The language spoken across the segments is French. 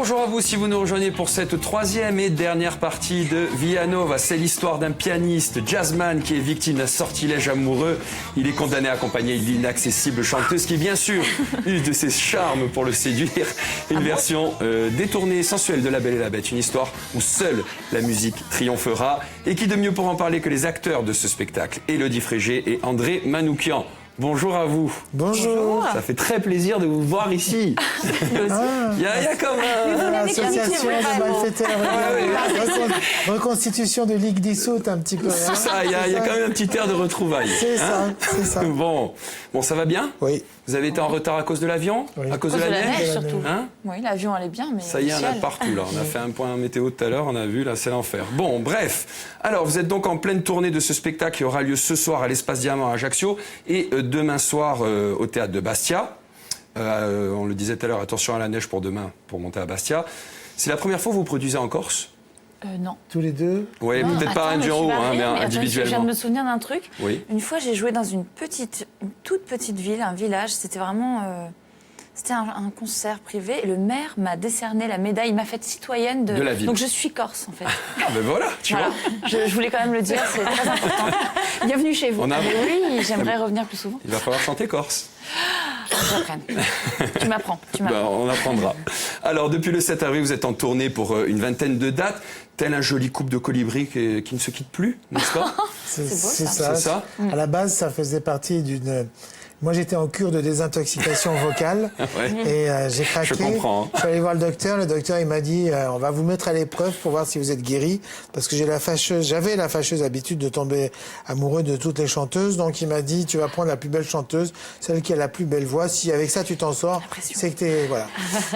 Bonjour à vous si vous nous rejoignez pour cette troisième et dernière partie de Villanova. C'est l'histoire d'un pianiste jazzman qui est victime d'un sortilège amoureux. Il est condamné à accompagner l'inaccessible chanteuse qui, bien sûr, use de ses charmes pour le séduire. Une version détournée et sensuelle de La Belle et la Bête. Une histoire où seule la musique triomphera. Et qui de mieux pour en parler que les acteurs de ce spectacle, Élodie Frégé et André Manoukian. Bonjour à vous. Bonjour. Ça fait très plaisir de vous voir ici. Il y a comme Association de malfaiteurs. Reconstitution de ligue dissoute un petit peu. C'est ça, il y a quand même un petit air de retrouvailles. C'est ça. Bon, ça va bien? Oui. Vous avez été en retard à cause de l'avion? Oui. À cause de la neige surtout. Hein? Oui, l'avion allait bien, mais ça y est, on a partout là. On a fait un point météo tout à l'heure, on a vu, là c'est l'enfer. Bon, bref. Alors, vous êtes donc en pleine tournée de ce spectacle qui aura lieu ce soir à l'Espace Diamant à Ajaccio et demain soir au Théâtre de Bastia. On le disait tout à l'heure, attention à la neige pour demain, pour monter à Bastia. C'est la première fois que vous produisez en Corse? Non. Tous les deux? Oui, peut-être pas un duo, mais individuellement. Je viens de me souvenir d'un truc. Oui. Une fois, j'ai joué dans une toute petite ville, un village. C'était vraiment... C'était un concert privé et le maire m'a décerné la médaille, il m'a faite citoyenne de la ville. Donc je suis corse en fait. Ah ben voilà, tu vois. Je voulais quand même le dire, c'est très important. Bienvenue chez vous. Mais oui, j'aimerais revenir plus souvent. Il va falloir chanter corse. J'apprends. Tu m'apprends. On apprendra. Alors depuis le 7 avril, vous êtes en tournée pour une vingtaine de dates. Tel un joli couple de colibris qui ne se quitte plus, n'est-ce pas? C'est ça. C'est ça. À la base, ça faisait partie d'une... Moi, j'étais en cure de désintoxication vocale et j'ai craqué. Je comprends. Je suis allé voir le docteur. Le docteur, il m'a dit on va vous mettre à l'épreuve pour voir si vous êtes guéri. Parce que j'avais la fâcheuse habitude de tomber amoureux de toutes les chanteuses. Donc, il m'a dit tu vas prendre la plus belle chanteuse, celle qui a la plus belle voix. Si avec ça, tu t'en sors, c'est que t'es... Voilà.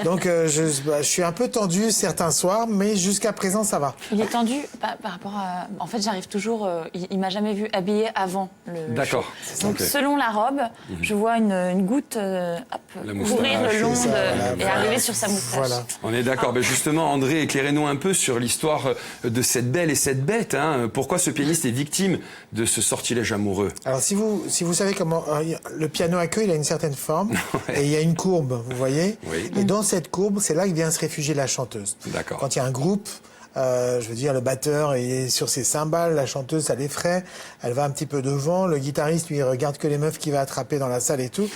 Donc, je suis un peu tendu certains soirs, mais jusqu'à présent, ça va. Il est tendu par rapport à... En fait, j'arrive toujours... il m'a jamais vu habillée avant le D'accord. Donc, selon la robe... Je vois une goutte courir le long et arriver sur sa moustache. Voilà. On est d'accord. Ben justement, André, éclairez-nous un peu sur l'histoire de cette belle et cette bête. Pourquoi ce pianiste est victime de ce sortilège amoureux? Alors, si vous savez comment... le piano à queue, il a une certaine forme et il y a une courbe, vous voyez. Oui. Et dans cette courbe, c'est là que vient se réfugier la chanteuse. D'accord. Quand il y a un groupe... je veux dire, le batteur est sur ses cymbales, la chanteuse, ça l'effraie, elle va un petit peu devant, le guitariste, lui, il regarde que les meufs qu'il va attraper dans la salle et tout.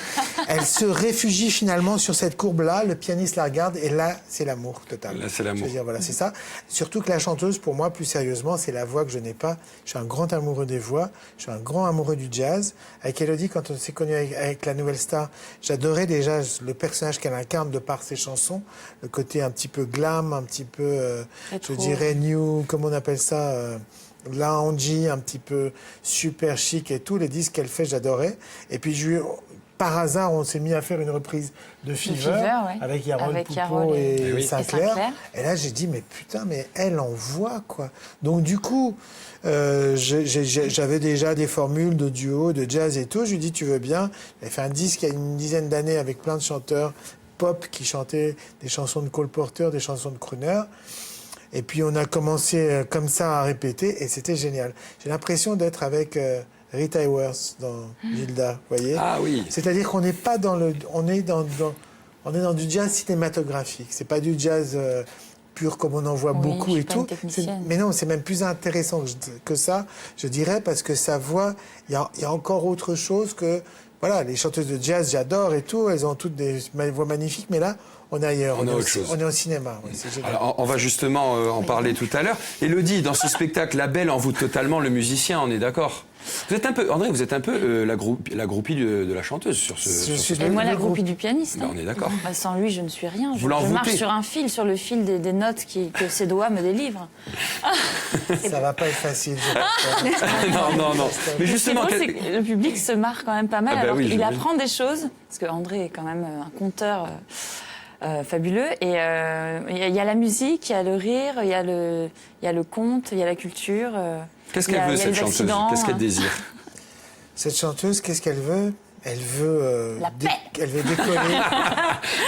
Elle se réfugie finalement sur cette courbe-là, le pianiste la regarde, et là, c'est l'amour total. Là, c'est l'amour. Je veux dire, voilà, c'est ça. Surtout que la chanteuse, pour moi, plus sérieusement, c'est la voix que je n'ai pas. Je suis un grand amoureux des voix, je suis un grand amoureux du jazz. Avec Élodie, quand on s'est connus avec la Nouvelle Star, j'adorais déjà le personnage qu'elle incarne de par ses chansons, le côté un petit peu glam, un petit peu, je dirais new, comment on appelle ça, loungy, un petit peu super chic et tout. Les disques qu'elle fait, j'adorais. Et puis par hasard, on s'est mis à faire une reprise de Fever avec Yarol Poupeau et Sinclair. Et là, j'ai dit, mais putain, mais elle envoie, quoi. Donc, du coup, j'avais déjà des formules de duo, de jazz et tout. Je lui ai dit, tu veux bien? J'avais fait un disque il y a une dizaine d'années avec plein de chanteurs pop qui chantaient des chansons de Cole Porter, des chansons de crooner. Et puis, on a commencé comme ça à répéter et c'était génial. J'ai l'impression d'être avec... Rita Hayworth dans Gilda, vous voyez? Ah oui. C'est-à-dire qu'on n'est pas dans le... On est dans du jazz cinématographique. C'est pas du jazz pur comme on en voit beaucoup et tout. Mais non, c'est même plus intéressant que ça, je dirais, parce que sa voix, il y a encore autre chose que... Voilà, les chanteuses de jazz, j'adore et tout. Elles ont toutes des voix magnifiques, mais là... On est ailleurs, on est au cinéma. Ouais, c'est génial. Alors, on va justement en parler tout à l'heure. Élodie, dans ce spectacle, la belle envoûte totalement le musicien, on est d'accord? Vous êtes un peu, André, vous êtes un peu la groupie de la chanteuse sur ce Et moi, la groupie du pianiste. Ben, on est d'accord. Sans lui, je ne suis rien. Vous je marche sur un fil, sur le fil des notes que ses doigts me délivrent. Ça va pas être facile. Non. Mais justement, c'est que le public se marre quand même pas mal. Alors oui, il apprend des choses, parce que André est quand même un conteur... fabuleux. Et il y a la musique, il y a le rire, il y a le conte, il y a la culture. Qu'est-ce qu'elle veut, cette chanteuse? Qu'est-ce qu'elle désire? Cette chanteuse, qu'est-ce qu'elle veut? Elle veut... la paix. Elle veut décoller.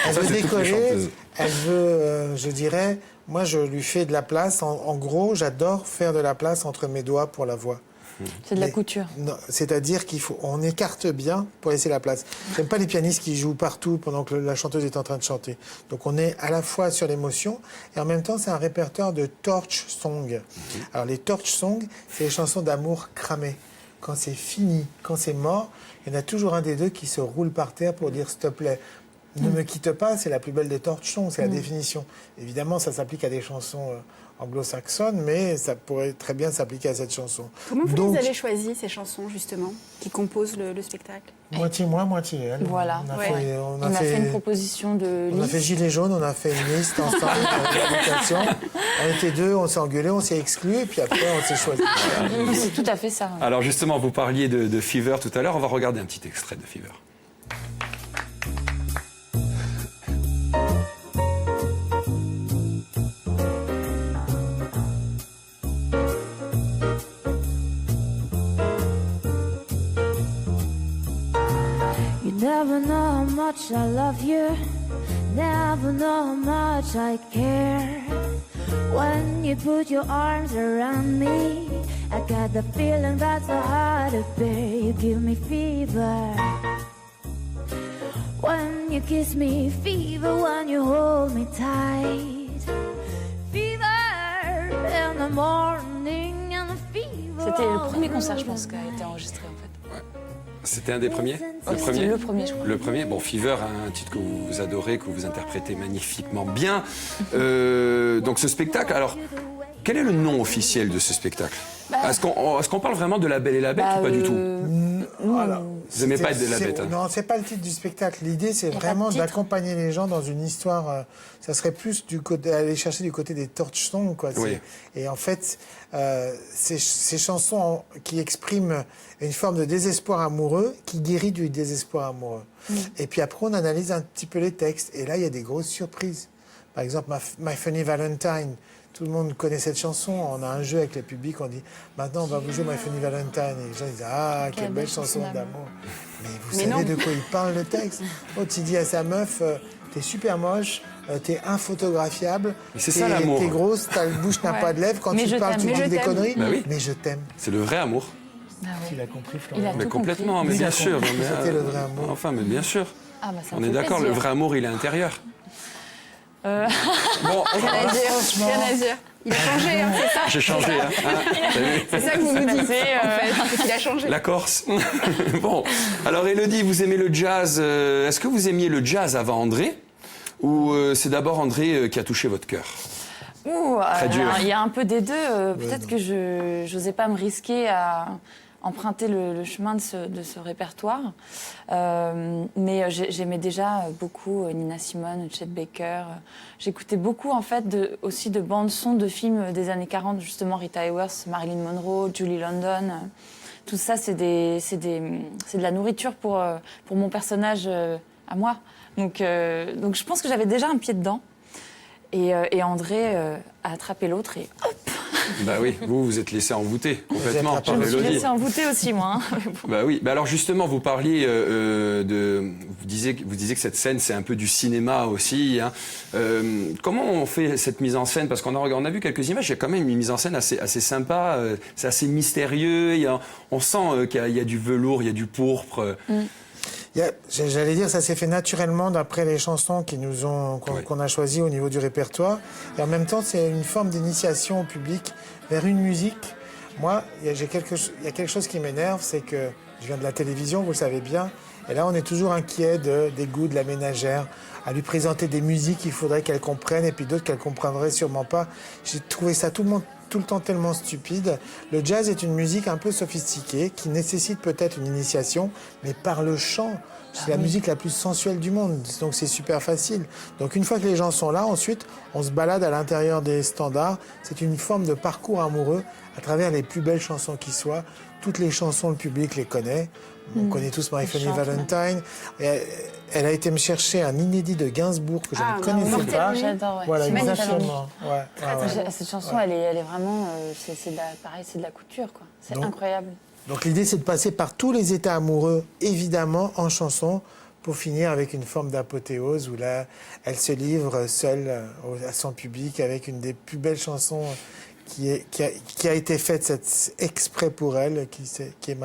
Elle veut décoller. Elle veut, je dirais... Moi, je lui fais de la place. En gros, j'adore faire de la place entre mes doigts pour la voix. C'est de la Mais- couture. Non, c'est-à-dire on écarte bien pour laisser la place. J'aime pas les pianistes qui jouent partout pendant que la chanteuse est en train de chanter. Donc on est à la fois sur l'émotion et en même temps c'est un répertoire de torch song. Alors les torch song, c'est les chansons d'amour cramées. Quand c'est fini, quand c'est mort, il y en a toujours un des deux qui se roule par terre pour dire s'il te plaît. Ne me quitte pas, c'est la plus belle des torch songs, c'est la définition. Évidemment, ça s'applique à des chansons anglo-saxonnes, mais ça pourrait très bien s'appliquer à cette chanson. Comment vous Donc, les avez choisies, ces chansons, justement, qui composent le spectacle? moitié moi, moitié elle. Voilà. On a Ouais. fait, Il m'a fait une proposition de on a fait liste. gilet jaune, on a fait une liste ensemble, d'invitation. On était deux, on s'est engueulés, on s'est exclus, et puis après on s'est choisi. C'est tout à fait ça. Alors justement, vous parliez de Fever tout à l'heure. On va regarder un petit extrait de Fever. You never know how much I love you, never know how much I care. When you put your arms around me, I got the feeling that's so hard to bear. You give me fever. When you kiss me, fever. When you hold me tight, fever in the morning and fever. C'était le premier concert, je pense, qui a été enregistré en fait. C'était un des premiers? Ouais, c'était le premier, je crois. Le premier. Bon, Fever, un titre que vous adorez, que vous interprétez magnifiquement bien. Donc ce spectacle, alors, quel est le nom officiel de ce spectacle? Est-ce qu'on parle vraiment de La Belle et la Bête ou pas du tout? Voilà. Vous n'aimez pas de la C'est- bête, hein. Non, c'est pas le titre du spectacle. L'idée, c'est Y a pas de vraiment titre. d'accompagner les gens dans une histoire. Ça serait plus aller chercher du côté des torch songs, quoi. Oui. Et en fait, ces chansons qui expriment une forme de désespoir amoureux qui guérit du désespoir amoureux. Et puis après, on analyse un petit peu les textes. Et là, il y a des grosses surprises. Par exemple, My Funny Valentine. Tout le monde connaît cette chanson. On a un jeu avec le public. On dit maintenant, on va vous jouer My Funny Valentine. Et les gens disent ah, quelle belle chanson d'amour. Mais vous Mais savez non. de quoi il parle le texte? L'autre, il dit à sa meuf t'es super moche, t'es infotographiable. Mais c'est ça, l'amour. T'es grosse, ta bouche n'a Ouais. pas de lèvres. Quand Mais tu je parles, t'aime, tu mais dis je des t'aime. conneries. Bah oui. Mais je t'aime. C'est le vrai amour. Ah ouais. Tu l'as compris, Il Florian. a Mais tout complètement, compris. mais Lui, il bien a sûr. compris. mais, C'était le vrai amour. Enfin, mais bien sûr. Ah, bah, ça me On est fait d'accord, le plaisir. vrai amour, il est intérieur. Bon, Rien à dire. franchement. Rien à dire. Il a changé, hein, c'est ça. j'ai changé, hein. T'as vu? C'est ça que vous nous dites, en fait. C'est qu'il a changé. La Corse. Bon, alors Élodie, vous aimez le jazz. Est-ce que vous aimiez le jazz avant André? Ou c'est d'abord André qui a touché votre cœur? Très dur. Il y a un peu des deux. Peut-être que je n'osais pas me risquer à emprunter le chemin de ce répertoire. Mais j'aimais déjà beaucoup Nina Simone, Chet Baker. J'écoutais beaucoup, en fait, aussi de bandes-son de films des années 40, justement Rita Hayworth, Marilyn Monroe, Julie London. Tout ça, c'est de la nourriture pour mon personnage à moi. Donc je pense que j'avais déjà un pied dedans. Et André a attrapé l'autre et hop. Bah oui, vous êtes laissé envoûter complètement Vous êtes par Je me suis Élodie. laissée envoûter aussi, moi. Hein. Bah oui. Bah alors justement, vous parliez vous disiez que cette scène c'est un peu du cinéma aussi. Hein. Comment on fait cette mise en scène? Parce qu'on a vu quelques images. Il y a quand même une mise en scène assez sympa. C'est assez mystérieux. On sent qu'il y a du velours, il y a du pourpre. J'allais dire, ça s'est fait naturellement d'après les chansons qu'on a choisies au niveau du répertoire. Et en même temps, c'est une forme d'initiation au public vers une musique. Moi, il y a quelque chose qui m'énerve, c'est que je viens de la télévision, vous le savez bien. Et là, on est toujours inquiet des goûts de la ménagère, à lui présenter des musiques qu'il faudrait qu'elle comprenne et puis d'autres qu'elle comprendrait sûrement pas. J'ai trouvé ça tout le temps tellement stupide. Le jazz est une musique un peu sophistiquée qui nécessite peut-être une initiation, mais par le chant. C'est la musique la plus sensuelle du monde, donc c'est super facile. Donc une fois que les gens sont là, ensuite, on se balade à l'intérieur des standards. C'est une forme de parcours amoureux à travers les plus belles chansons qui soient. Toutes les chansons, le public les connaît. On connaît tous My Funny Valentine. Elle a été me chercher un inédit de Gainsbourg que je Ah, ne connaissais Mortel, pas. oui. J'adore, ouais. Voilà, C'est magnifique. exactement. Ouais. Cette chanson, elle est vraiment, pareil, c'est de la couture, quoi. C'est Donc- incroyable. Donc l'idée, c'est de passer par tous les états amoureux, évidemment, en chanson, pour finir avec une forme d'apothéose où là, elle se livre seule à son public avec une des plus belles chansons qui a été faite exprès pour elle, qui est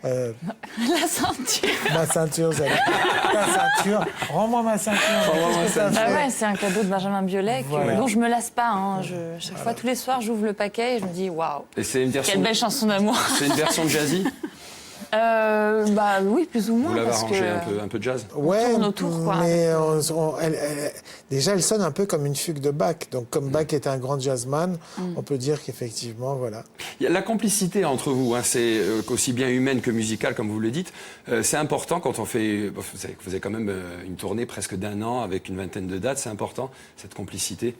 La ceinture. ma ceinture. Ta ceinture. Rends-moi ma ceinture. Qu'est-ce que ça Ah fait ouais, c'est un cadeau de Benjamin Biolay Voilà. dont je me lasse pas. Hein. Chaque fois, tous les soirs, j'ouvre le paquet et je me dis waouh, Et c'est une version, quelle belle chanson d'amour. c'est une version jazzy. Bah oui, plus ou moins. Vous l'avez parce arrangé que... un peu de jazz. Ouais, tourne autour, quoi. mais déjà, elle sonne un peu comme une fugue de Bach. Donc, comme Bach est un grand jazzman, on peut dire qu'effectivement, voilà. Il y a la complicité entre vous, hein, c'est aussi bien humaine que musicale, comme vous le dites. C'est important quand on fait... Vous avez quand même une tournée presque d'1 an avec une vingtaine de dates. C'est important, cette complicité.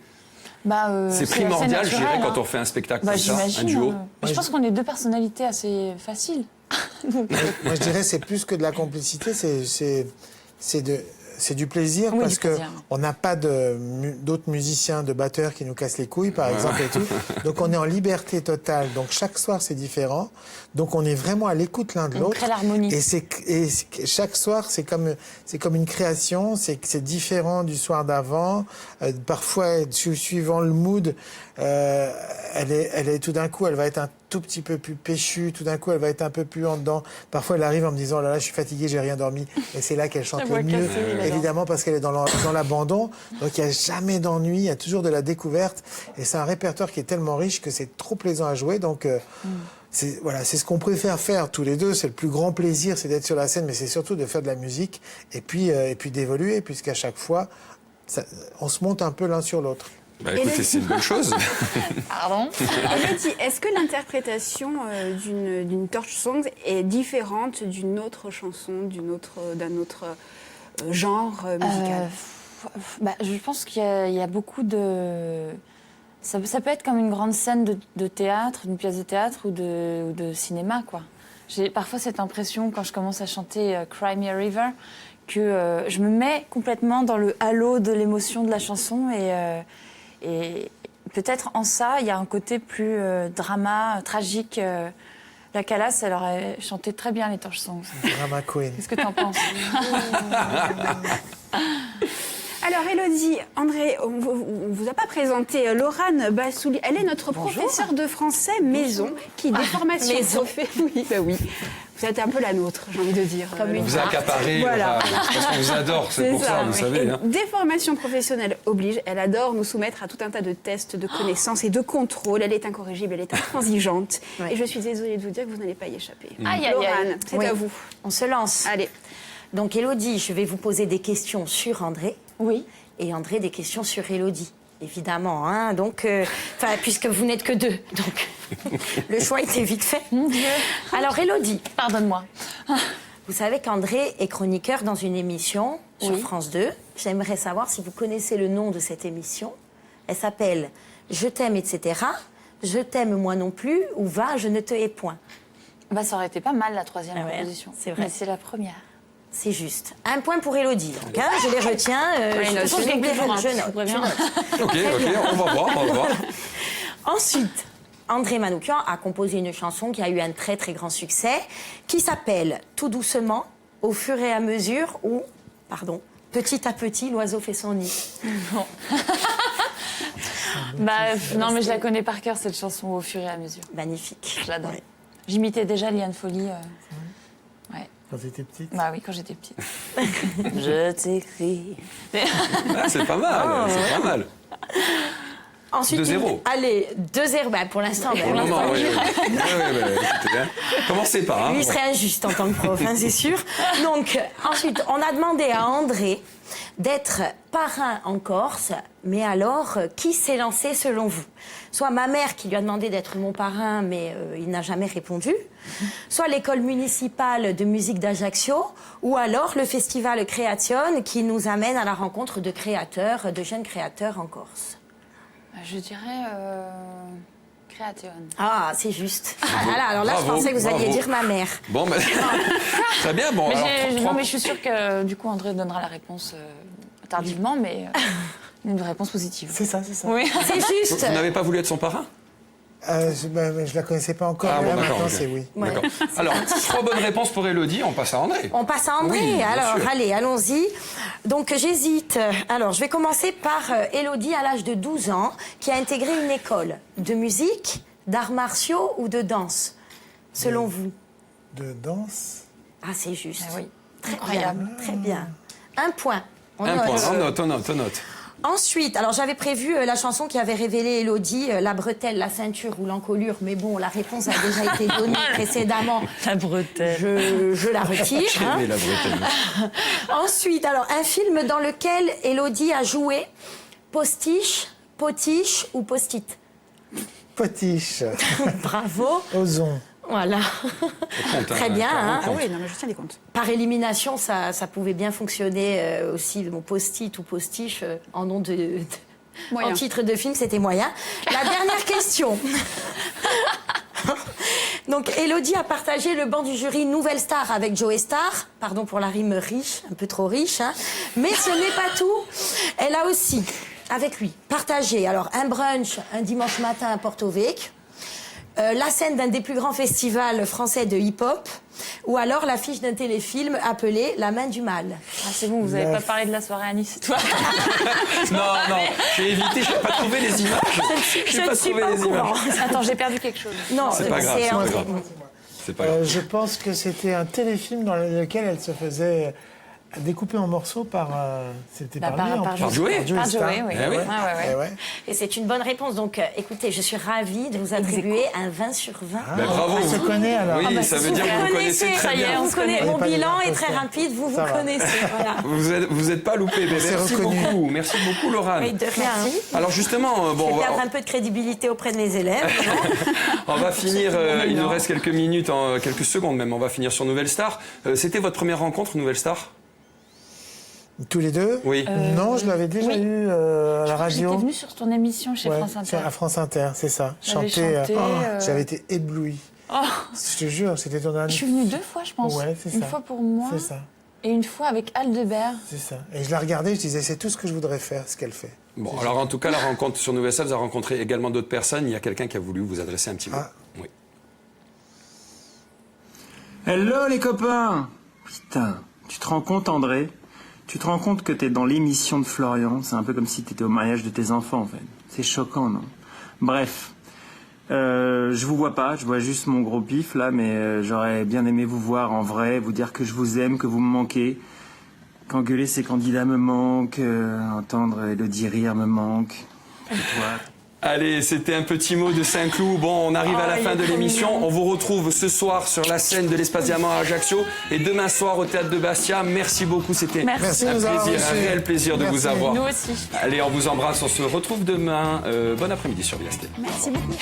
C'est primordial, je dirais, quand on fait un spectacle comme ça, un duo. Je pense qu'on est deux personnalités assez faciles. Donc, Moi, je dirais c'est plus que de la complicité, c'est du plaisir Oui, parce du plaisir. que on n'a pas d'autres musiciens, de batteurs qui nous cassent les couilles, par exemple, et tout. Donc, on est en liberté totale. Donc, chaque soir, c'est différent. Donc, on est vraiment à l'écoute l'un de on l'autre. crée l'harmonie. Et chaque soir, c'est comme une création. C'est différent du soir d'avant. Parfois, suivant le mood, elle est tout d'un coup, elle va être un tout petit peu plus péchue. Tout d'un coup, elle va être un peu plus en dedans. Parfois, elle arrive en me disant, oh là là, je suis fatiguée, j'ai rien dormi. Et c'est là qu'elle chante le mieux. Évidemment, parce qu'elle est dans l'abandon. Donc, il n'y a jamais d'ennui. Il y a toujours de la découverte. Et c'est un répertoire qui est tellement riche que c'est trop plaisant à jouer. Donc, c'est ce qu'on préfère faire tous les deux. C'est le plus grand plaisir, c'est d'être sur la scène, mais c'est surtout de faire de la musique et puis d'évoluer, puisqu'à chaque fois, on se monte un peu l'un sur l'autre. Bah, écoutez, c'est une bonne chose. Pardon. Elodie, est-ce que l'interprétation d'une Torch Song est différente d'une autre chanson, d'un autre genre musical? Je pense qu'il y a beaucoup de... Ça peut être comme une grande scène de théâtre, une pièce de théâtre ou de cinéma, quoi. J'ai parfois cette impression, quand je commence à chanter Cry Me a River, que je me mets complètement dans le halo de l'émotion de la chanson et peut-être en ça, il y a un côté plus drama, tragique. La Calas, elle aurait chanté très bien les Torch Songs. Drama Queen. Qu'est-ce que tu en penses? Alors, Elodie, André, on ne vous a pas présenté Laurane Bassouli. Elle est notre professeure de français maison qui, des formations oui, bah oui. Vous êtes un peu la nôtre, j'ai envie de dire. Comme une Vous accaparez, Voilà. parce qu'on vous adore, c'est pour ça, vous savez. Et Hein. des formations professionnelles obligent. Elle adore nous soumettre à tout un tas de tests, de connaissances et de contrôles. Elle est incorrigible, elle est intransigeante. Ouais. Et je suis désolée de vous dire que vous n'allez pas y échapper. Aïe, aïe, aïe. Laurane, c'est Oui. à vous. On se lance. Allez. Donc, Élodie, je vais vous poser des questions sur André. Oui. Et André, des questions sur Élodie. Évidemment, hein. Donc, puisque vous n'êtes que deux. Donc, le choix était vite fait. Mon Dieu. Alors, Élodie, Pardonne-moi. vous savez qu'André est chroniqueur dans une émission sur Oui. France 2. J'aimerais savoir si vous connaissez le nom de cette émission. Elle s'appelle « Je t'aime, etc. »,« Je t'aime, moi non plus » ou « Va, je ne te hais point ». Ça aurait été pas mal la troisième Ah ouais, proposition. c'est vrai. Mais c'est la première. C'est juste. Un point pour Élodie. Donc, hein, je les retiens. note. je Je n'oublierai note, pas. je vous préviens. Ok, on va voir. Ensuite, André Manoukian a composé une chanson qui a eu un très très grand succès, qui s'appelle « Tout doucement, au fur et à mesure » ou, pardon, « Petit à petit, l'oiseau fait son nid Non, mais je la connais par cœur, cette chanson, au fur et à mesure. ». Magnifique. Je l'adore. Ouais. J'imitais déjà Liane Folly. Ouais. Quand t'étais petite. Bah oui, quand j'étais petite. Je t'écris. Ah, c'est pas mal, c'est pas mal. Ensuite, 2-0. Allez, 2-0. Pour l'instant, Pour le moment, oui. Écoutez, hein. Commencez pas. Hein. lui serait injuste en tant que prof, hein, c'est sûr. Donc, ensuite, on a demandé à André d'être parrain en Corse, mais alors, qui s'est lancé selon vous? Soit ma mère qui lui a demandé d'être mon parrain, mais il n'a jamais répondu, soit l'école municipale de musique d'Ajaccio, ou alors le festival Création qui nous amène à la rencontre de créateurs, de jeunes créateurs en Corse. Je dirais Création. Ah, c'est juste. Alors là, Bravo, je pensais que vous alliez bravo. dire ma mère. Bon, très bien. Bon, alors, Mais je suis sûre que du coup André donnera la réponse tardivement, mais une réponse positive. C'est ça, c'est ça. Oui. C'est juste. Vous n'avez pas voulu être son parrain? Je la connaissais pas encore, Ah, mais bon, là, d'accord, maintenant, ok. c'est oui. Ouais. D'accord. Alors, 3 bonnes réponses pour Élodie, on passe à André. On passe à André. Oui, bien Alors, sûr. allez, allons-y. Donc, j'hésite. Alors, je vais commencer par Élodie, à l'âge de 12 ans, qui a intégré une école de musique, d'arts martiaux ou de danse, selon vous? De danse. Ah, c'est juste. Ah oui. Très Incroyable. bien, très bien. Un point. On Un note. point, on note. Ensuite, alors j'avais prévu la chanson qui avait révélé Élodie, la bretelle, la ceinture ou l'encolure, mais bon, la réponse a déjà été donnée précédemment. La bretelle. Je la retire. hein. Quelle est la bretelle? Ensuite, alors un film dans lequel Élodie a joué postiche, potiche ou post-it. Potiche. Bravo. Ozon. Voilà. compte, Très hein, bien. hein. Ah oui, non, mais je tiens les comptes. Par élimination, ça pouvait bien fonctionner aussi, mon post-it ou postiche en nom Moyen. en titre de film, c'était moyen. La dernière question. Donc, Élodie a partagé le banc du jury Nouvelle Star avec Joey Star. Pardon pour la rime riche, un peu trop riche. Hein. Mais ce n'est pas tout. Elle a aussi, avec lui, partagé alors un brunch un dimanche matin à Porto Vecchio, la scène d'un des plus grands festivals français de hip-hop, ou alors l'affiche d'un téléfilm appelé La main du mal. Ah, c'est bon, vous n'avez pas parlé de la soirée à Nice, toi. Non, j'ai évité, je n'ai pas trouvé les images. Je ne suis pas au courant. Attends, j'ai perdu quelque chose. Non, C'est pas grave, c'est pas grave. C'est pas grave. Je pense que c'était un téléfilm dans lequel elle se faisait découper en morceaux par... C'était Bah, par lui, en par plus. Par Joey. Par Star. Joey, oui. Eh oui. Ouais. Eh ouais. Et c'est une bonne réponse. Donc, écoutez, je suis ravie de vous attribuer un 20 sur 20. Ben, bravo. On se connaît alors. Oui, ça veut dire que vous vous connaissez très ça y est, bien. on Vous connaissez, connaît. mon Pas les bilan est imposteurs. très rapide, vous Ça va. connaissez. Voilà. Vous êtes pas loupé, mais s'est merci reconnu. beaucoup. Merci beaucoup, Laurent. Mais de rien. Alors justement, Je bon, vais perdre un peu de crédibilité auprès de mes élèves. on va finir, il nous reste quelques minutes, quelques secondes même, on va finir sur Nouvelle Star. C'était votre première rencontre, Nouvelle Star? Tous les deux? Oui. Non, je l'avais déjà oui. eu à la J'étais radio. venue sur ton émission chez France Inter. À France Inter, c'est ça. J'avais Chanter. chanté, J'avais été ébloui. Oh, Je te jure, c'était ton je dernier. suis venue 2 fois, je pense. Ouais, c'est Une ça. fois pour moi C'est ça, et une fois avec Aldebert. c'est ça. Et je la regardais, je disais, c'est tout ce que je voudrais faire, ce qu'elle fait. Bon, alors en tout cas, la rencontre sur Nouvelle Star, vous avez rencontré également d'autres personnes. Il y a quelqu'un qui a voulu vous adresser un petit mot. Ah. Oui. Hello les copains! Putain, tu te rends compte André? Tu te rends compte que t'es dans l'émission de Florian? C'est un peu comme si t'étais au mariage de tes enfants en fait. C'est choquant, non? Bref, je vous vois pas, je vois juste mon gros pif là, mais j'aurais bien aimé vous voir en vrai, vous dire que je vous aime, que vous me manquez. Qu'engueuler ces candidats me manque, entendre Élodie rire me manque. Et toi? Allez, c'était un petit mot de Saint-Cloud. Bon, on arrive à la fin de l'émission. On vous retrouve ce soir sur la scène de l'Espace Diamant à Ajaccio et demain soir au Théâtre de Bastia. Merci beaucoup, c'était Merci. un de nous avoir plaisir, un reçus. réel plaisir de Merci. vous avoir. Nous aussi. Allez, on vous embrasse, on se retrouve demain. Bon après-midi sur Viasté. Merci beaucoup.